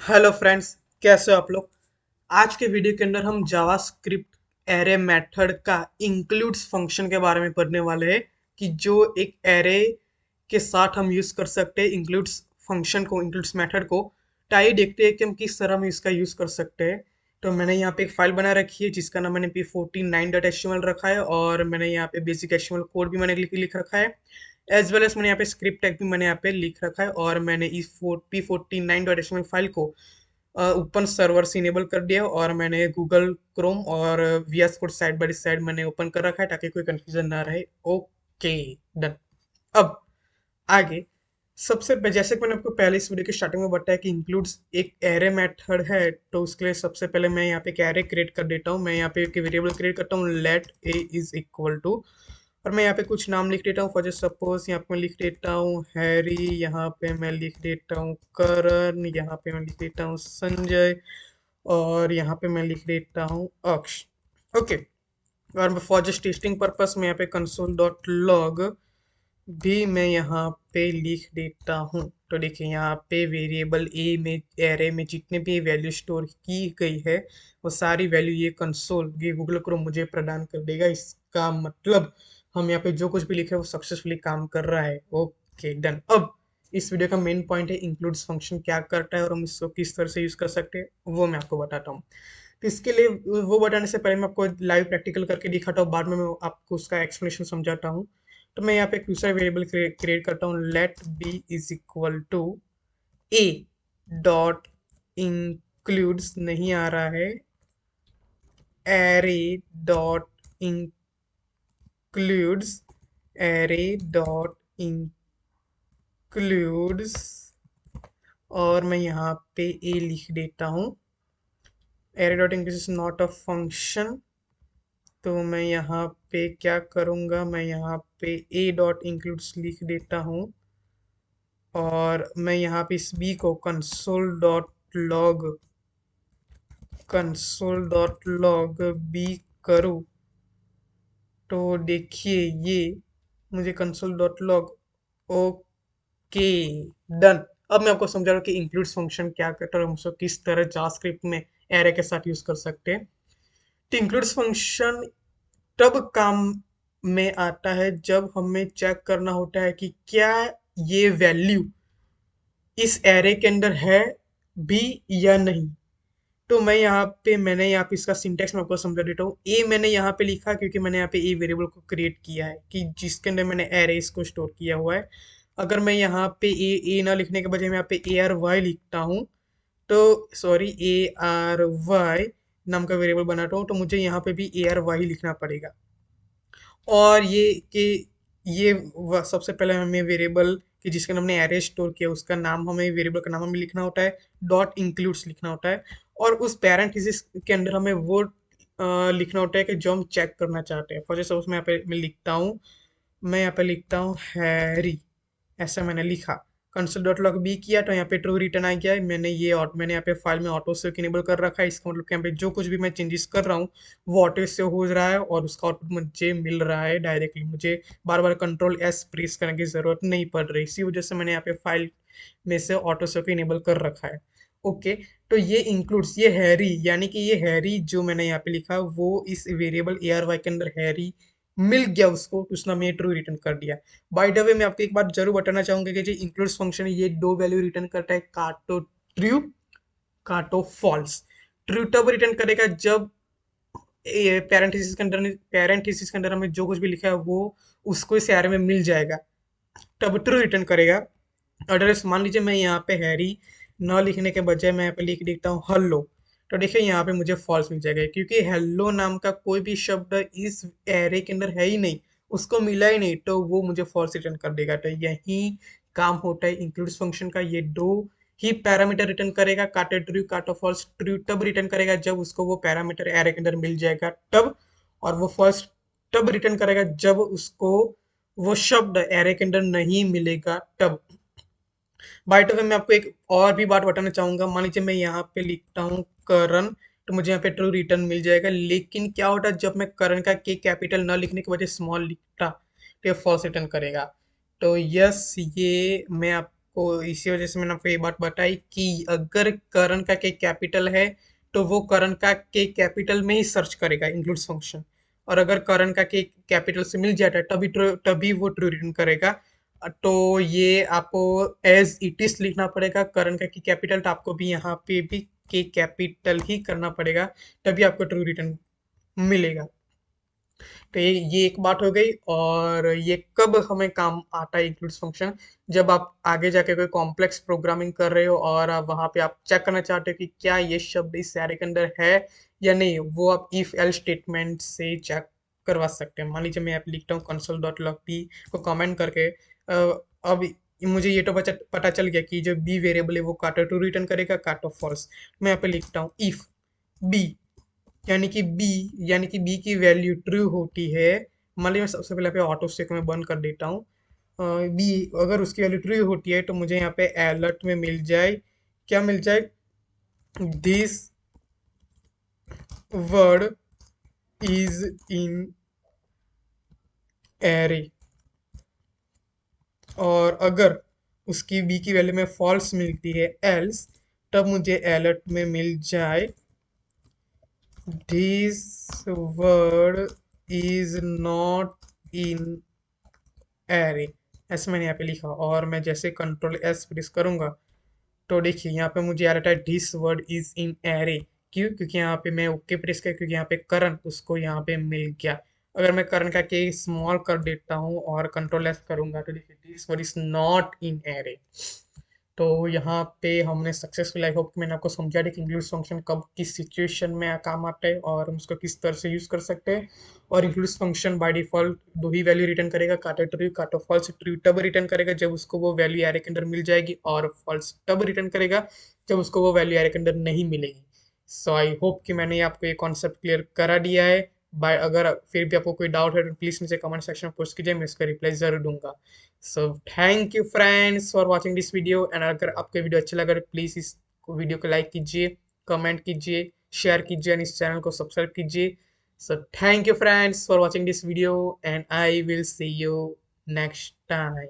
Hello friends, कैसे हो आप लोग। आज के वीडियो के अंदर हम जावास्क्रिप्ट एरे मेथड का इंक्लूड्स फंक्शन के बारे में पढ़ने वाले हैं कि जो एक एरे के साथ हम यूज कर सकते हैं इंक्लूड्स फंक्शन को, इंक्लूड्स मेथड को। तो आइए देखते हैं कि हम किस तरह हम इसका यूज कर सकते हैं। तो मैंने यहाँ पे एक फाइल बना रखी है जिसका नाम मैंने p49.html रखा है, और मैंने यहाँ पे बेसिक एचटीएमएल कोड भी मैंने लिख रखा है, एज वेल एज मैंने यहाँ पे स्क्रिप्ट टैग भी मैंने यहाँ पे लिख रखा है। और मैंने इस p49.html फाइल को ओपन सर्वर से इनेबल कर दिया है, और मैंने गूगल क्रोम और VS code side by side मैंने ओपन कर रखा है ताकि कोई कंफ्यूजन ना रहे। Okay, done. अब आगे जैसे कि मैंने आपको पहले इस वीडियो के स्टार्टिंग में बताया कि इंक्लूड्स एक एरे मेथड है, तो उसके लिए सबसे पहले मैं यहाँ पे एक एरे क्रिएट कर देता हूँ। मैं यहाँ पे एक वेरिएबल क्रिएट करता हूँ, let a is equal to, और मैं यहाँ पे कुछ नाम लिख देता हूँ। फॉर सपोज यहाँ पे मैं लिख देता हूँ हैरी, यहाँ पे मैं लिख देता हूँ करण, यहाँ पे मैं लिख देता हूँ संजय, और यहाँ पे मैं लिख देता हूँ अक्ष। ओके, और फॉर जस्ट टेस्टिंग पर्पस मैं यहाँ पे कंसोल डॉट लॉग भी मैं यहाँ पे लिख देता हूँ। तो देखिए यहाँ पे वेरिएबल ए में, एरे में जितने भी वैल्यू स्टोर की गई है वो सारी वैल्यू ये कंसोल, ये गूगल क्रोम मुझे प्रदान कर देगा। इसका मतलब हम यहाँ पे जो कुछ भी लिखे वो सक्सेसफुली काम कर रहा है। Okay, done. अब इस वीडियो का मेन पॉइंट है इंक्लूड्स फंक्शन क्या करता है और हम इसको किस तरह से यूज कर सकते हैं, वो मैं आपको बताता हूँ। तो इसके लिए वो बताने से पहले मैं आपको लाइव प्रैक्टिकल करके दिखाता हूँ, बाद में मैं आपको उसका एक्सप्लेनेशन समझाता हूँ। तो मैं यहाँ पे एक दूसरा वेरिएबल क्रिएट करता हूँ, let b is equal to a dot includes, नहीं आ रहा है, array dot includes, array dot includes, और मैं यहाँ पे ए लिख देता हूँ। Array dot includes not a function, तो मैं यहाँ पे क्या करूँगा, मैं यहाँ पे ए डॉट इंक्लूड्स लिख देता हूँ, और मैं यहाँ पे इस बी को कंसोल डॉट लॉग बी करूँ, तो देखिए ये मुझे console dot log. Okay, done. अब मैं आपको समझा रहा हूँ कि इंक्लूड्स फंक्शन क्या करता है और हम उसको किस तरह जावास्क्रिप्ट में एरे के साथ यूज कर सकते हैं। तो इंक्लूड्स फंक्शन तब काम में आता है जब हमें चेक करना होता है कि क्या ये वैल्यू इस एरे के अंदर है भी या नहीं। तो मैंने यहाँ पे इसका सिंटेक्स मैं आपको समझा देता हूँ। ए मैंने यहाँ पे लिखा क्योंकि मैंने यहाँ पे ए वेरिएबल को क्रिएट किया है कि जिसके अंदर मैंने एरेस को स्टोर किया हुआ है। अगर मैं यहाँ पे ए ना लिखने के बजाय मैं यहाँ पे ए आर वाई लिखता हूँ, तो सॉरी, ए आर वाई नाम का वेरिएबल बनाता हूँ, तो मुझे यहाँ पे भी ए आर वाई लिखना पड़ेगा। और ये कि ये सबसे पहले हमें वेरिएबल कि जिसके नाम हमने एरे स्टोर किया उसका नाम, हमें वेरिएबल का नाम हमें लिखना होता है, डॉट इंक्लूड्स लिखना होता है, और उस पैरेंथेसिस के अंदर हमें वो लिखना होता है कि जो हम चेक करना चाहते हैं। फॉर जैसे उसमें यहाँ पे मैं लिखता हूँ, मैं यहाँ पे लिखता हूँ हैरी, ऐसा मैंने लिखा। कंसोल डॉट लॉग बी किया तो यहाँ पे ट्रू रिटर्न आ गया है। मैंने यहाँ पे फाइल में ऑटो सेव इनेबल कर रखा है। इसका मतलब कि यहाँ पे जो कुछ भी मैं चेंजेस कर रहा हूँ वो ऑटो सेव हो रहा है और उसका आउटपुट मुझे मिल रहा है डायरेक्टली। मुझे बार बार कंट्रोल एस प्रेस करने की जरूरत नहीं पड़ रही। इसी वजह से मैंने यहाँ पे फाइल में से ऑटो सेव को इनेबल कर रखा है। ओके, तो ये इंक्लूड्स, ये हैरी यानी कि ये हैरी जो मैंने यहाँ पे लिखा वो इस वेरिएबल ए आर वाई के अंदर हैरी मिल गया उसको, तो उसने हमें ट्रू रिटर्न कर दिया। बाय द वे मैं आपको एक बात जरूर बताना चाहूंगा कि जो इंक्लूड्स फंक्शन है ये दो वैल्यू रिटर्न करता है, काटो ट्रू, काटो फॉल्स। ट्रू तब रिटर्न करेगा जब पैरेंथेसिस के अंदर हमें जो कुछ भी लिखा है वो उसको इस एरे में मिल जाएगा, तब ट्रू रिटर्न करेगा। अदरवाइज मान लीजिए मैं यहाँ पे हैरी न लिखने के बजाय मैं यहाँ पे लिख देता हूँ हेलो, तो देखिए यहाँ पे मुझे फॉल्स मिल जाएगा क्योंकि हेलो नाम का कोई भी शब्द इस एरे के अंदर है ही नहीं, उसको मिला ही नहीं, तो वो मुझे फॉल्स रिटर्न कर देगा। तो यही काम होता है इंक्लूड्स फंक्शन का। ये दो ही पैरामीटर रिटर्न करेगा, काटो ट्रू काटो फॉल्स। ट्रू तब रिटर्न करेगा जब उसको वो पैरामीटर एरे के अंदर मिल जाएगा तब, और वो फॉल्स तब रिटर्न करेगा जब उसको वो शब्द एरे के अंदर नहीं मिलेगा तब। बाय द वे मैं आपको एक और भी बात बताना चाहूंगा। मान लीजिए मैं यहाँ पे लिखता हूँ करण, तो मुझे यहाँ पे ट्रू रिटर्न मिल जाएगा, लेकिन क्या होता है जब मैं करण का के कैपिटल न लिखने की वजह स्मॉल लिखता तो ये फॉल्स रिटर्न करेगा। तो यस, ये मैं आपको इसी वजह से मैंने आपको ये बात बताई कि अगर करण का के कैपिटल है तो वो करण का के कैपिटल में ही सर्च करेगा इंक्लूड्स फंक्शन। और अगर करण का के कैपिटल से मिल जाता है तभी वो ट्रू रिटर्न करेगा। तो ये आपको एज इट इज लिखना पड़ेगा करण का की कैपिटल, तो आपको भी यहाँ पे भी के कैपिटल ही करना पड़ेगा, तभी आपको ट्रू रिटर्न मिलेगा। तो ये एक बात हो गई। और ये कब हमें काम आता है इंक्लूड्स फंक्शन, जब आप आगे जाके कोई कॉम्प्लेक्स प्रोग्रामिंग कर रहे हो और आप वहां पे आप चेक करना चाहते हो कि क्या ये शब्द इस array के अंदर है या नहीं, वो आप इफ एल स्टेटमेंट से चेक करवा सकते हैं। मान लीजिए मैं यहाँ पे लिखता हूँ console.log को कमेंट करके। अब मुझे ये तो पता चल गया कि जो बी वेरिएबल है वो काटो टू रिटर्न करेगा काटो फॉल्स। मैं यहाँ पे लिखता हूँ इफ बी, यानी कि बी की वैल्यू ट्रू होती है। मान लीजिए मैं सबसे पहले पे ऑटो स्टेक में बंद कर देता हूँ। बी अगर उसकी वैल्यू ट्रू होती है तो मुझे यहाँ पे अलर्ट में मिल जाए, क्या मिल जाए, this word is in array. और अगर उसकी बी की वैल्यू में फॉल्स मिलती है एल्स, तब मुझे अलर्ट में मिल जाए this word is not in array. ऐसे मैंने यहाँ पे लिखा और मैं जैसे कंट्रोल एस प्रेस करूंगा तो देखिए यहाँ पे मुझे आ रहा था this word is in array. क्यों? क्योंकि यहाँ पे मैं ओके प्रेस किया, क्योंकि यहाँ पे करण उसको यहाँ पे मिल गया। अगर मैं करण का के स्मॉल कर देता हूँ और कंट्रोल एस करूंगा तो देखिए this word is not in array. तो यहाँ पे हमने सक्सेसफुल, आई होप कि मैंने आपको समझा दिया कि इंक्लूड फंक्शन कब किस सिचुएशन में काम आता है और हम उसको किस तरह से यूज कर सकते हैं। और इंक्लूड फंक्शन बाय डिफॉल्ट दो ही वैल्यू रिटर्न करेगा, काटो ट्रू काटो फॉल्स। ट्रू तब रिटर्न करेगा जब उसको वो वैल्यू एरे के अंदर मिल जाएगी, और फॉल्स तब रिटर्न करेगा जब उसको वो वैल्यू एरे के अंदर नहीं मिलेगी। सो आई होप कि मैंने आपको ये कॉन्सेप्ट क्लियर करा दिया है। बाय अगर फिर भी आपको कोई डाउट है तो प्लीज मुझे कमेंट सेक्शन में पोस्ट कीजिए, मैं इसका रिप्लाई जरूर दूंगा। So thank you friends for watching this video. And अगर आपको वीडियो अच्छा लगा तो प्लीज इस वीडियो को लाइक कीजिए, कमेंट कीजिए, शेयर कीजिए और इस चैनल को सब्सक्राइब कीजिए। So thank you friends for watching this video and I will see you next time.